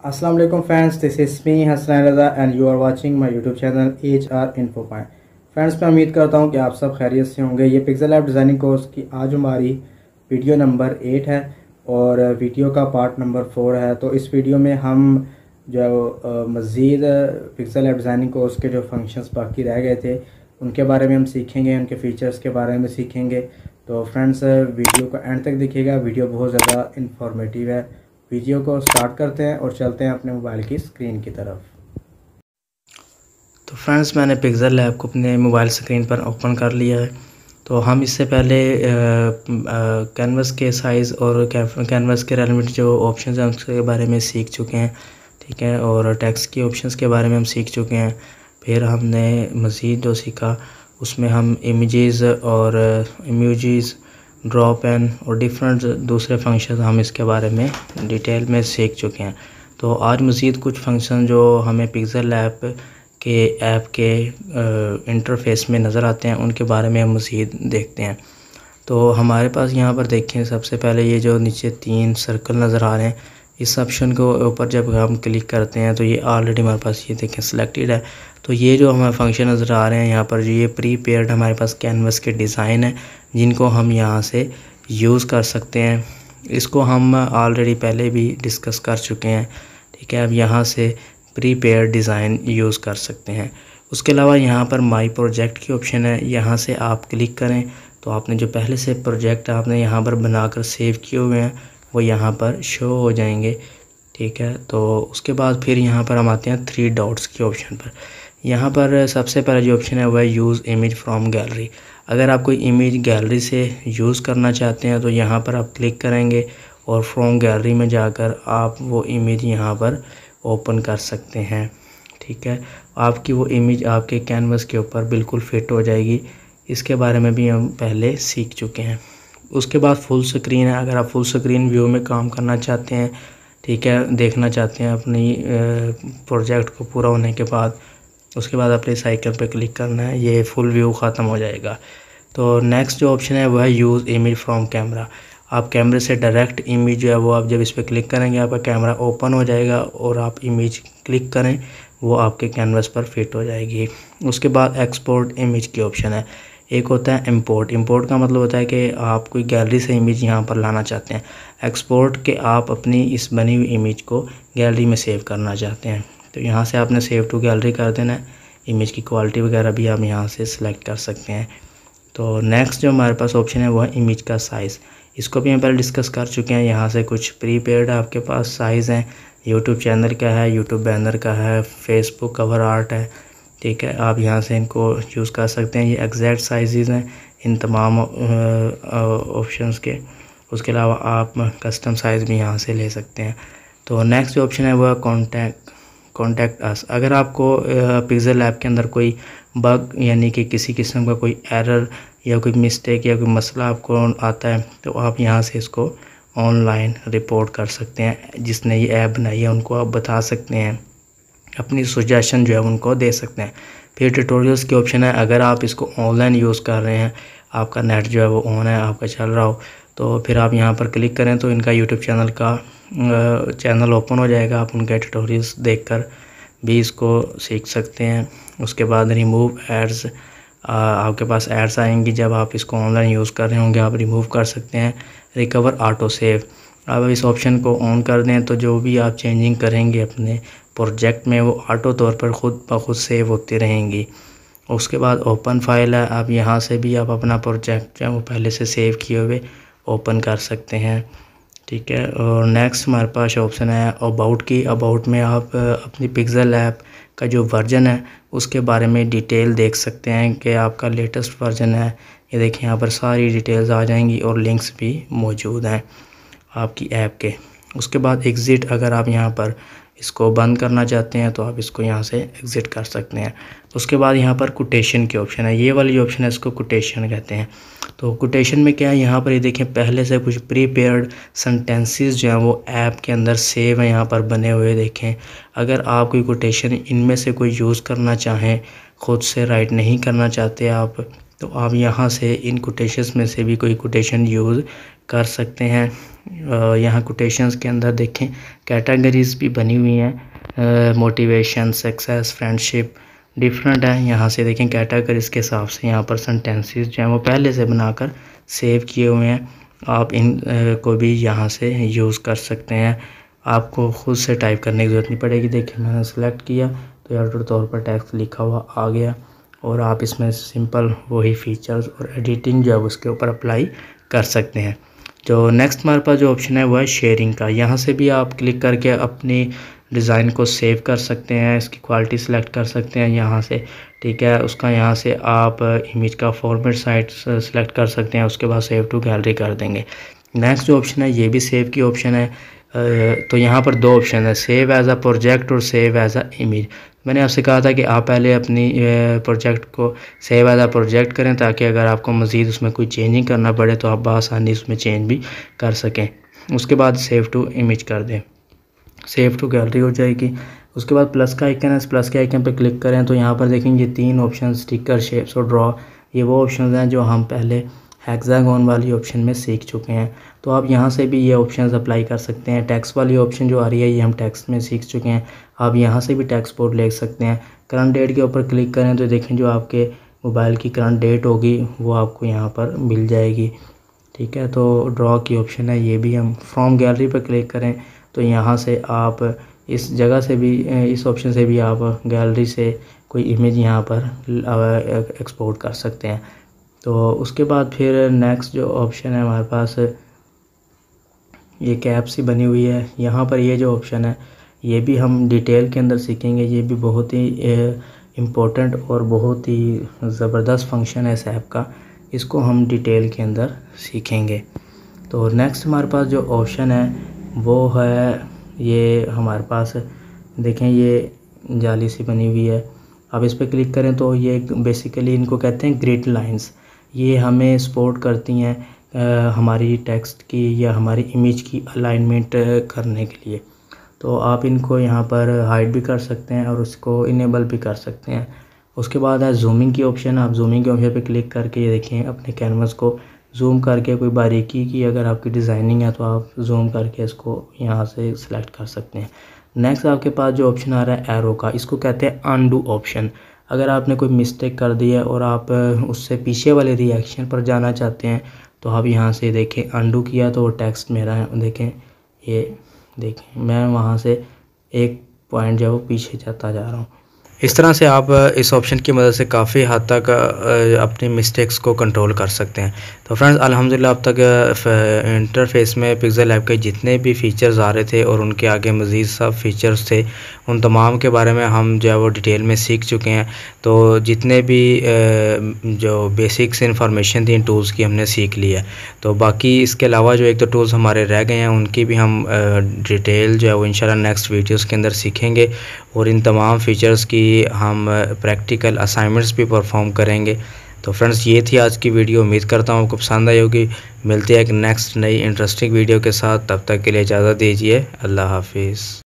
अस्सलाम वालेकुम friends, this is me Hasan Raza and you are watching my YouTube channel HR Info Point। Friends, मैं उम्मीद करता हूं कि आप सब खैरियत से होंगे। ये पिक्सल ऐप डिज़ाइनिंग कोर्स की आज हमारी वीडियो नंबर 8 है और वीडियो का पार्ट नंबर 4 है। तो इस वीडियो में हम जो मज़ीद पिक्सल ऐप डिज़ाइनिंग कोर्स के जो फंक्शंस बाकी रह गए थे उनके बारे में हम सीखेंगे, उनके फ़ीचर्स के बारे में सीखेंगे। तो फ्रेंड्स, वीडियो को एंड तक देखिएगा, वीडियो बहुत ज़्यादा इंफॉर्मेटिव है। वीडियो को स्टार्ट करते हैं और चलते हैं अपने मोबाइल की स्क्रीन की तरफ। तो फ्रेंड्स, मैंने पिक्सल लैब को अपने मोबाइल स्क्रीन पर ओपन कर लिया है। तो हम इससे पहले कैनवस के साइज़ और कैनवस के रेलेवेंट जो ऑप्शंस हैं उसके बारे में सीख चुके हैं, ठीक है। और टेक्स्ट की ऑप्शंस के बारे में हम सीख चुके हैं। फिर हमने मज़ीद जो सीखा उसमें हम इमेजेस और इमोजीज़, ड्रॉ पेन और डिफरेंट दूसरे फंक्शन हम इसके बारे में डिटेल में सीख चुके हैं। तो आज मज़ीद कुछ फंक्शन जो हमें पिक्सल लैब के ऐप के इंटरफेस में नज़र आते हैं उनके बारे में हम मज़ीद देखते हैं। तो हमारे पास यहाँ पर देखें, सबसे पहले ये जो नीचे 3 सर्कल नज़र आ रहे हैं, इस ऑप्शन के ऊपर जब हम क्लिक करते हैं तो ये ऑलरेडी हमारे पास ये देखें सिलेक्टेड है। तो ये जो हमें फंक्शन नज़र आ रहे हैं यहाँ पर, जो ये प्रीपेयर्ड हमारे पास कैनवस के डिज़ाइन है जिनको हम यहाँ से यूज़ कर सकते हैं। इसको हम ऑलरेडी पहले भी डिस्कस कर चुके हैं, ठीक है। अब यहाँ से प्रीपेयर्ड डिज़ाइन यूज़ कर सकते हैं। उसके अलावा यहाँ पर माई प्रोजेक्ट की ऑप्शन है, यहाँ से आप क्लिक करें तो आपने जो पहले से प्रोजेक्ट आपने यहाँ पर बनाकर सेव किए हुए हैं वो यहाँ पर शो हो जाएंगे, ठीक है। तो उसके बाद फिर यहाँ पर हम आते हैं 3 डॉट्स की ऑप्शन पर। यहाँ पर सबसे पहला जो ऑप्शन है वह है यूज़ इमेज फ्रॉम गैलरी। अगर आप कोई इमेज गैलरी से यूज़ करना चाहते हैं तो यहाँ पर आप क्लिक करेंगे और फ्रॉम गैलरी में जाकर आप वो इमेज यहाँ पर ओपन कर सकते हैं, ठीक है। आपकी वो इमेज आपके कैनवस के ऊपर बिल्कुल फिट हो जाएगी। इसके बारे में भी हम पहले सीख चुके हैं। उसके बाद फुल स्क्रीन है। अगर आप फुल स्क्रीन व्यू में काम करना चाहते हैं, ठीक है, देखना चाहते हैं अपनी प्रोजेक्ट को पूरा होने के बाद, उसके बाद अपने साइकिल पे क्लिक करना है, ये फुल व्यू ख़त्म हो जाएगा। तो नेक्स्ट जो ऑप्शन है वह है यूज़ इमेज फ्रॉम कैमरा। आप कैमरे से डायरेक्ट इमेज जो है वो आप जब इस पर क्लिक करेंगे आपका कैमरा ओपन हो जाएगा और आप इमेज क्लिक करें वो आपके कैनवस पर फिट हो जाएगी। उसके बाद एक्सपोर्ट इमेज की ऑप्शन है। एक होता है इंपोर्ट। इंपोर्ट का मतलब होता है कि आप कोई गैलरी से इमेज यहाँ पर लाना चाहते हैं। एक्सपोर्ट के आप अपनी इस बनी हुई इमेज को गैलरी में सेव करना चाहते हैं तो यहाँ से आपने सेव टू गैलरी कर देना है। इमेज की क्वालिटी वगैरह भी आप यहाँ से सिलेक्ट कर सकते हैं। तो नेक्स्ट जो हमारे पास ऑप्शन है वो है इमेज का साइज़। इसको भी हम पहले डिस्कस कर चुके हैं। यहाँ से कुछ प्रीपेड आपके पास साइज़ हैं। यूट्यूब चैनल का है, यूट्यूब बैनर का है, फेसबुक कवर आर्ट है, ठीक है। आप यहाँ से इनको यूज़ कर सकते हैं। ये एग्जैक्ट साइज़ हैं इन तमाम ऑप्शंस के। उसके अलावा आप कस्टम साइज़ भी यहाँ से ले सकते हैं। तो नेक्स्ट जो ऑप्शन है वो है कॉन्टैक्ट अस। अगर आपको पिक्सल लैब के अंदर कोई बग यानी कि किसी किस्म का कोई एरर या कोई मिस्टेक या कोई मसला आपको आता है तो आप यहाँ से इसको ऑनलाइन रिपोर्ट कर सकते हैं। जिसने ये ऐप बनाई है उनको आप बता सकते हैं, अपनी सजेशन जो है उनको दे सकते हैं। फिर ट्यूटोरियल्स की ऑप्शन है। अगर आप इसको ऑनलाइन यूज़ कर रहे हैं, आपका नेट जो है वो ऑन है, आपका चल रहा हो, तो फिर आप यहाँ पर क्लिक करें तो इनका यूट्यूब चैनल का चैनल ओपन हो जाएगा। आप उनके ट्यूटोरियल्स देखकर भी इसको सीख सकते हैं। उसके बाद रिमूव एड्स, आपके पास एड्स आएंगी जब आप इसको ऑनलाइन यूज़ कर रहे होंगे, आप रिमूव कर सकते हैं। रिकवर ऑटो सेव, आप इस ऑप्शन को ऑन कर दें तो जो भी आप चेंजिंग करेंगे अपने प्रोजेक्ट में वो ऑटो तौर पर ख़ुद ब खुद सेव होती रहेंगी। उसके बाद ओपन फाइल है। आप यहाँ से भी आप अपना प्रोजेक्ट जो है वो पहले से सेव किए हुए ओपन कर सकते हैं, ठीक है। और नेक्स्ट हमारे पास ऑप्शन है अबाउट की। अबाउट में आप अपनी पिक्सल ऐप का जो वर्जन है उसके बारे में डिटेल देख सकते हैं कि आपका लेटेस्ट वर्जन है। ये देखिए यहाँ पर सारी डिटेल्स आ जाएंगी और लिंक्स भी मौजूद हैं आपकी ऐप के। उसके बाद एग्ज़िट, अगर आप यहाँ पर इसको बंद करना चाहते हैं तो आप इसको यहाँ से एग्ज़िट कर सकते हैं। उसके बाद यहाँ पर कोटेशन की ऑप्शन है। ये वाली ऑप्शन है, इसको कोटेशन कहते हैं। तो कोटेशन में क्या है, यहाँ पर ये देखें पहले से कुछ प्रीपेयर्ड सेंटेंसेस जो हैं वो ऐप के अंदर सेव हैं, यहाँ पर बने हुए देखें। अगर आप कोई कोटेशन इनमें से कोई यूज़ करना चाहें, ख़ुद से राइट नहीं करना चाहते आप, तो आप यहाँ से इन कोटेशंस में से भी कोई कोटेशन यूज़ कर सकते हैं। यहाँ कोटेशंस के अंदर देखें कैटेगरीज भी बनी हुई हैं, मोटिवेशन, सक्सेस, फ्रेंडशिप डिफरेंट है। यहाँ से देखें कैटेगरीज के हिसाब से यहाँ पर सेंटेंसेस जो हैं वो पहले से बनाकर सेव किए हुए हैं। आप इन को भी यहाँ से यूज़ कर सकते हैं, आपको ख़ुद से टाइप करने की ज़रूरत नहीं पड़ेगी। देखिए मैंने सेलेक्ट किया तो ऑटो तौर पर टेक्स्ट लिखा हुआ आ गया, और आप इसमें सिंपल वही फीचर्स और एडिटिंग जो है उसके ऊपर अप्लाई कर सकते हैं। जो नेक्स्ट हमारे पास जो ऑप्शन है वो है शेयरिंग का। यहाँ से भी आप क्लिक करके अपनी डिज़ाइन को सेव कर सकते हैं, इसकी क्वालिटी सेलेक्ट कर सकते हैं यहाँ से, ठीक है। उसका यहाँ से आप इमेज का फॉर्मेट साइज सेलेक्ट कर सकते हैं, उसके बाद सेव टू गैलरी कर देंगे। नेक्स्ट जो ऑप्शन है ये भी सेव की ऑप्शन है। तो यहाँ पर दो ऑप्शन है, सेव एज अ प्रोजेक्ट और सेव एज अ इमेज। मैंने आपसे कहा था कि आप पहले अपनी प्रोजेक्ट को सेव एज अ प्रोजेक्ट करें, ताकि अगर आपको मज़ीद उसमें कोई चेंजिंग करना पड़े तो आप बआसानी उसमें चेंज भी कर सकें। उसके बाद सेव टू इमेज कर दें, सेव टू गैलरी हो जाएगी। उसके बाद प्लस का आइकन है, इस प्लस के आइकन पर क्लिक करें तो यहाँ पर देखेंगे 3 ऑप्शन, स्टिकर, शेप्स और ड्रॉ। ये वो ऑप्शन हैं जो हम पहले हेक्सागोन वाली ऑप्शन में सीख चुके हैं। तो आप यहाँ से भी ये ऑप्शंस अप्लाई कर सकते हैं। टेक्स्ट वाली ऑप्शन जो आ रही है ये हम टेक्स्ट में सीख चुके हैं, आप यहाँ से भी टेक्स्ट बोर्ड ले सकते हैं। करंट डेट के ऊपर क्लिक करें तो देखें जो आपके मोबाइल की करंट डेट होगी वो आपको यहाँ पर मिल जाएगी, ठीक है। तो ड्रॉ की ऑप्शन है, ये भी हम फ्रॉम गैलरी पर क्लिक करें तो यहाँ से आप इस जगह से भी, इस ऑप्शन से भी आप गैलरी से कोई इमेज यहाँ पर एक्सपोर्ट कर सकते हैं। तो उसके बाद फिर नेक्स्ट जो ऑप्शन है हमारे पास, ये कैप सी बनी हुई है। यहाँ पर ये जो ऑप्शन है ये भी हम डिटेल के अंदर सीखेंगे, ये भी बहुत ही इम्पोर्टेंट और बहुत ही ज़बरदस्त फंक्शन है इस ऐप का, इसको हम डिटेल के अंदर सीखेंगे। तो नेक्स्ट हमारे पास जो ऑप्शन है वो है, ये हमारे पास देखें ये जाली सी बनी हुई है। अब इस पर क्लिक करें तो ये बेसिकली इनको कहते हैं ग्रिड लाइंस। ये हमें सपोर्ट करती हैं हमारी टेक्स्ट की या हमारी इमेज की अलाइनमेंट करने के लिए। तो आप इनको यहाँ पर हाइड भी कर सकते हैं और उसको इनेबल भी कर सकते हैं। उसके बाद है जूमिंग की ऑप्शन। आप जूमिंग के ऑप्शन पे क्लिक करके ये देखें अपने कैनवस को जूम करके कोई बारीकी की अगर आपकी डिज़ाइनिंग है तो आप जूम करके इसको यहाँ से सिलेक्ट कर सकते हैं। नेक्स्ट आपके पास जो ऑप्शन आ रहा है एरो का, इसको कहते हैं अनडू ऑप्शन। अगर आपने कोई मिस्टेक कर दी है और आप उससे पीछे वाले रिएक्शन पर जाना चाहते हैं तो आप यहाँ से देखें अनडू किया तो वो टेक्स्ट मेरा है, देखें मैं वहाँ से एक पॉइंट जो है वो पीछे जाता जा रहा हूँ। इस तरह से आप इस ऑप्शन की मदद से काफ़ी हद तक अपनी मिस्टेक्स को कंट्रोल कर सकते हैं। तो फ्रेंड्स अल्हम्दुलिल्लाह अब तक इंटरफेस में पिक्सेल ऐप के जितने भी फ़ीचर्स आ रहे थे और उनके आगे मज़ीद सब फ़ीचर्स थे उन तमाम के बारे में हम जो है वो डिटेल में सीख चुके हैं। तो जितने भी जो बेसिक्स इंफॉर्मेशन थी इन टूल्स की हमने सीख ली है। तो बाकी इसके अलावा जो एक दो टूल्स हमारे रह गए हैं उनकी भी हम डिटेल जो है वो इंशाल्लाह नेक्स्ट वीडियोस के अंदर सीखेंगे और इन तमाम फ़ीचर्स की हम प्रैक्टिकल असाइनमेंट्स भी परफॉर्म करेंगे। तो फ्रेंड्स ये थी आज की वीडियो, उम्मीद करता हूँ आपको पसंद आई होगी। मिलते हैं एक नेक्स्ट नई इंटरेस्टिंग वीडियो के साथ, तब तक के लिए इजाज़त दीजिए। अल्लाह हाफिज़।